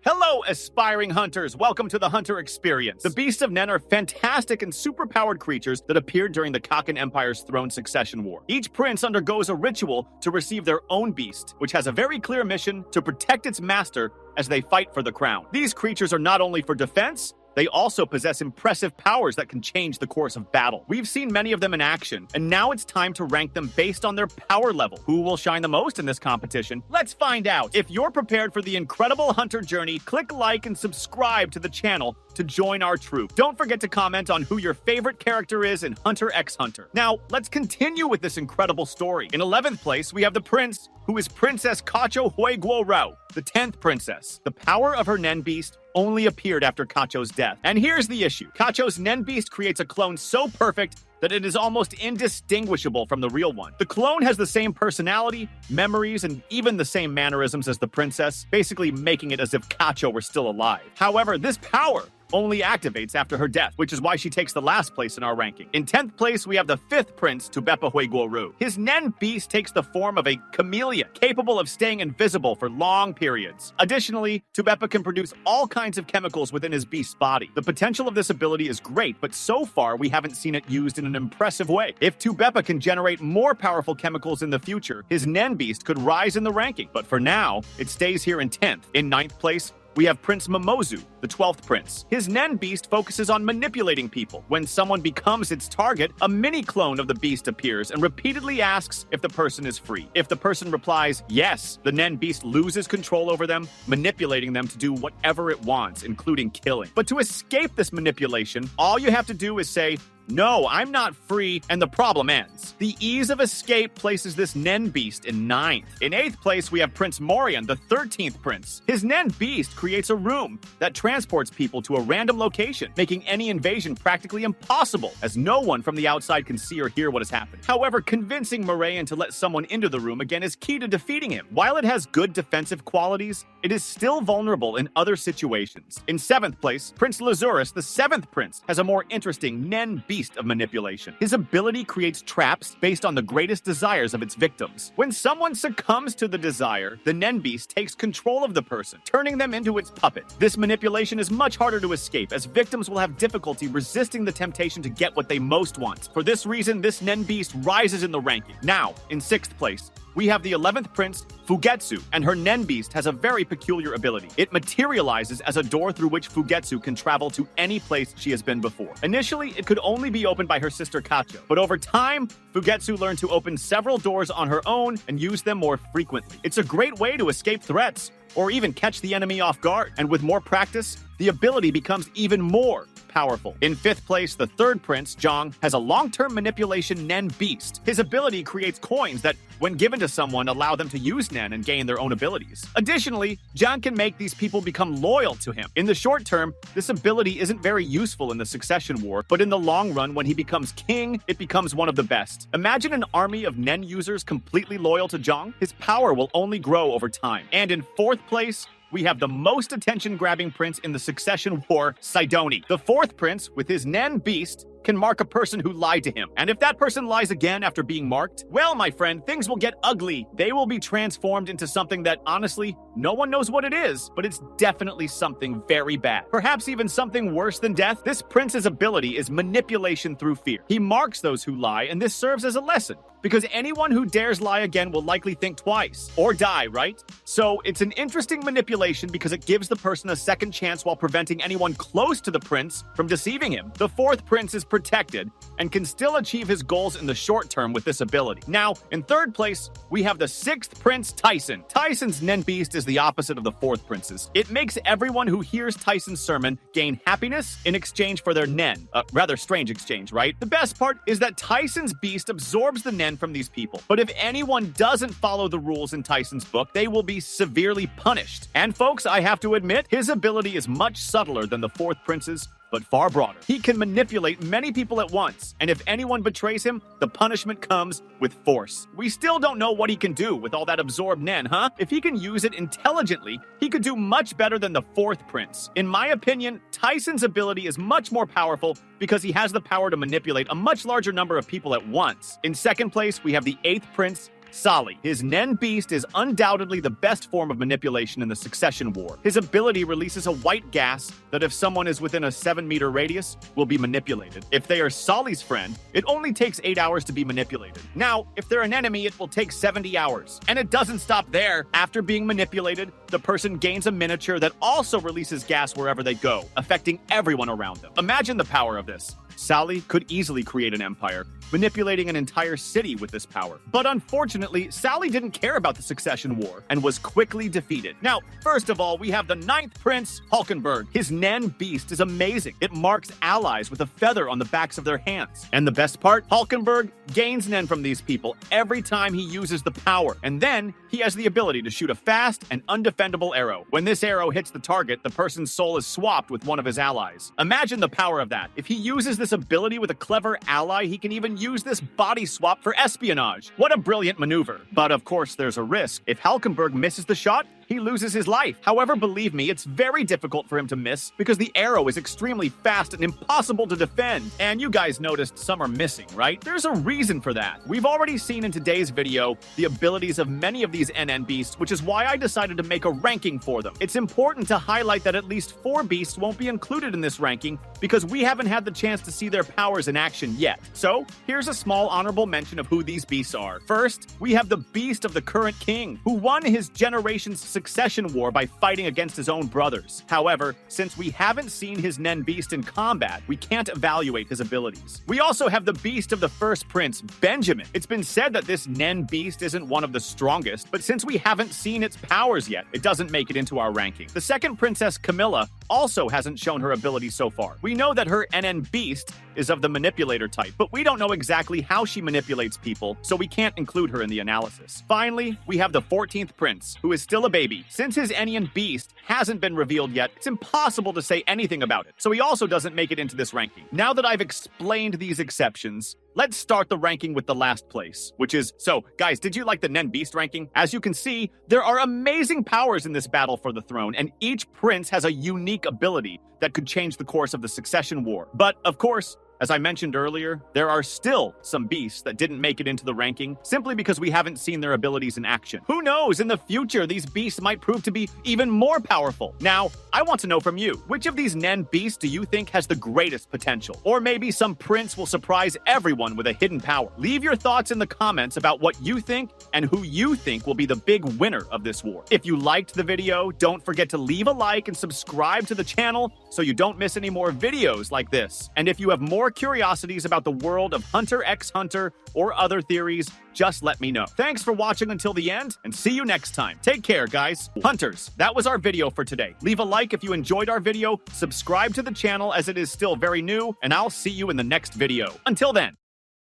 Hello, aspiring hunters! Welcome to the Hunter Experience. The Beasts of Nen are fantastic and super-powered creatures that appeared during the Kaken Empire's throne succession war. Each prince undergoes a ritual to receive their own beast, which has a very clear mission to protect its master as they fight for the crown. These creatures are not only for defense, they also possess impressive powers that can change the course of battle. We've seen many of them in action, and now it's time to rank them based on their power level. Who will shine the most in this competition? Let's find out! If you're prepared for the incredible hunter journey, click like and subscribe to the channel to join our troop. Don't forget to comment on who your favorite character is in Hunter x Hunter. Now, let's continue with this incredible story. In 11th place, we have the prince, who is Princess Kacho Huiguo Rao, the 10th princess. The power of her Nen beast only appeared after Kacho's death. And here's the issue. Kacho's Nen beast creates a clone so perfect that it is almost indistinguishable from the real one. The clone has the same personality, memories, and even the same mannerisms as the princess, basically making it as if Kacho were still alive. However, this power only activates after her death, which is why she takes the last place in our ranking. In 10th place, we have the 5th prince, Tubepa Huiguo. His Nen beast takes the form of a chameleon, capable of staying invisible for long periods. Additionally, Tubepa can produce all kinds of chemicals within his beast's body. The potential of this ability is great, but so far we haven't seen it used in an impressive way. If Tubepa can generate more powerful chemicals in the future, his Nen beast could rise in the ranking. But for now, it stays here in 10th. In 9th place, we have Prince Momozu, the 12th prince. His Nen beast focuses on manipulating people. When someone becomes its target, a mini-clone of the beast appears and repeatedly asks if the person is free. If the person replies yes, the Nen beast loses control over them, manipulating them to do whatever it wants, including killing. But to escape this manipulation, all you have to do is say, "No, I'm not free," and the problem ends. The ease of escape places this Nen beast in 9th. In 8th place, we have Prince Morion, the 13th prince. His Nen beast creates a room that transports people to a random location, making any invasion practically impossible, as no one from the outside can see or hear what has happened. However, convincing Morion to let someone into the room again is key to defeating him. While it has good defensive qualities, it is still vulnerable in other situations. In 7th place, Prince Lazurus, the 7th prince, has a more interesting Nen beast of manipulation. His ability creates traps based on the greatest desires of its victims. When someone succumbs to the desire, the Nen beast takes control of the person, turning them into its puppet. This manipulation is much harder to escape, as victims will have difficulty resisting the temptation to get what they most want. For this reason, this Nen beast rises in the ranking. Now, in 6th place, we have the 11th prince, Fugetsu, and her Nen beast has a very peculiar ability. It materializes as a door through which Fugetsu can travel to any place she has been before. Initially, it could only be opened by her sister Kacho, but over time, Fugetsu learned to open several doors on her own and use them more frequently. It's a great way to escape threats, or even catch the enemy off guard. And with more practice, the ability becomes even more powerful. In 5th place, the 3rd prince, Zhang, has a long-term manipulation Nen beast. His ability creates coins that, when given to someone, allow them to use Nen and gain their own abilities. Additionally, Zhang can make these people become loyal to him. In the short term, this ability isn't very useful in the succession war, but in the long run, when he becomes king, it becomes one of the best. Imagine an army of Nen users completely loyal to Zhang. His power will only grow over time. And in 4th place, we have the most attention-grabbing prince in the succession war, Sidoni. The 4th prince, with his Nen beast, can mark a person who lied to him. And if that person lies again after being marked, well, my friend, things will get ugly. They will be transformed into something that, honestly, no one knows what it is, but it's definitely something very bad. Perhaps even something worse than death. This prince's ability is manipulation through fear. He marks those who lie, and this serves as a lesson, because anyone who dares lie again will likely think twice, or die, right? So it's an interesting manipulation because it gives the person a second chance while preventing anyone close to the prince from deceiving him. The 4th prince is protected and can still achieve his goals in the short term with this ability. Now, in 3rd place, we have the 6th prince, Tyson. Tyson's Nen beast is the opposite of the 4th prince's. It makes everyone who hears Tyson's sermon gain happiness in exchange for their Nen. Rather strange exchange, right? The best part is that Tyson's beast absorbs the Nen from these people. But if anyone doesn't follow the rules in Tyson's book, they will be severely punished. And folks, I have to admit, his ability is much subtler than the 4th prince's, but far broader. He can manipulate many people at once, and if anyone betrays him, the punishment comes with force. We still don't know what he can do with all that absorbed Nen, huh? If he can use it intelligently, he could do much better than the 4th prince. In my opinion, Tyson's ability is much more powerful because he has the power to manipulate a much larger number of people at once. In 2nd place, we have the 8th prince, Sali. His Nen Beast is undoubtedly the best form of manipulation in the Succession War. His ability releases a white gas that if someone is within a 7-meter radius, will be manipulated. If they are Sali's friend, it only takes 8 hours to be manipulated. Now, if they're an enemy, it will take 70 hours. And it doesn't stop there. After being manipulated, the person gains a miniature that also releases gas wherever they go, affecting everyone around them. Imagine the power of this. Sali could easily create an empire, manipulating an entire city with this power. But unfortunately, Sali didn't care about the Succession War and was quickly defeated. Now, first of all, we have the 9th Prince, Hulkenberg. His Nen Beast is amazing. It marks allies with a feather on the backs of their hands. And the best part, Hulkenberg gains Nen from these people every time he uses the power. And then he has the ability to shoot a fast and undefendable arrow. When this arrow hits the target, the person's soul is swapped with one of his allies. Imagine the power of that. If he uses this ability with a clever ally, he can even use this body swap for espionage. What a brilliant maneuver. But of course, there's a risk. If Hulkenberg misses the shot, he loses his life. However, believe me, it's very difficult for him to miss because the arrow is extremely fast and impossible to defend. And you guys noticed some are missing, right? There's a reason for that. We've already seen in today's video the abilities of many of these NN beasts, which is why I decided to make a ranking for them. It's important to highlight that at least 4 beasts won't be included in this ranking because we haven't had the chance to see their powers in action yet. So, here's a small honorable mention of who these beasts are. First, we have the beast of the current king, who won his generation's Succession War by fighting against his own brothers. However, since we haven't seen his Nen Beast in combat, we can't evaluate his abilities. We also have the beast of the first prince, Benjamin. It's been said that this Nen Beast isn't one of the strongest, but since we haven't seen its powers yet, it doesn't make it into our ranking. The second princess, Camilla, also hasn't shown her ability so far. We know that her NN Beast is of the manipulator type, but we don't know exactly how she manipulates people, so we can't include her in the analysis. Finally, we have the 14th prince, who is still a baby. Since his NN Beast hasn't been revealed yet, it's impossible to say anything about it, so he also doesn't make it into this ranking. Now that I've explained these exceptions, let's start the ranking with the last place, which is... So, guys, did you like the Nen Beast ranking? As you can see, there are amazing powers in this battle for the throne, and each prince has a unique ability that could change the course of the Succession War. But, of course, as I mentioned earlier, there are still some beasts that didn't make it into the ranking simply because we haven't seen their abilities in action. Who knows, in the future, these beasts might prove to be even more powerful. Now, I want to know from you, which of these Nen beasts do you think has the greatest potential? Or maybe some prince will surprise everyone with a hidden power. Leave your thoughts in the comments about what you think and who you think will be the big winner of this war. If you liked the video, don't forget to leave a like and subscribe to the channel so you don't miss any more videos like this. And if you have more curiosities about the world of Hunter x Hunter or other theories, just let me know. Thanks for watching until the end, and see you next time. Take care, guys. Hunters, that was our video for today. Leave a like if you enjoyed our video, subscribe to the channel as it is still very new, and I'll see you in the next video. Until then.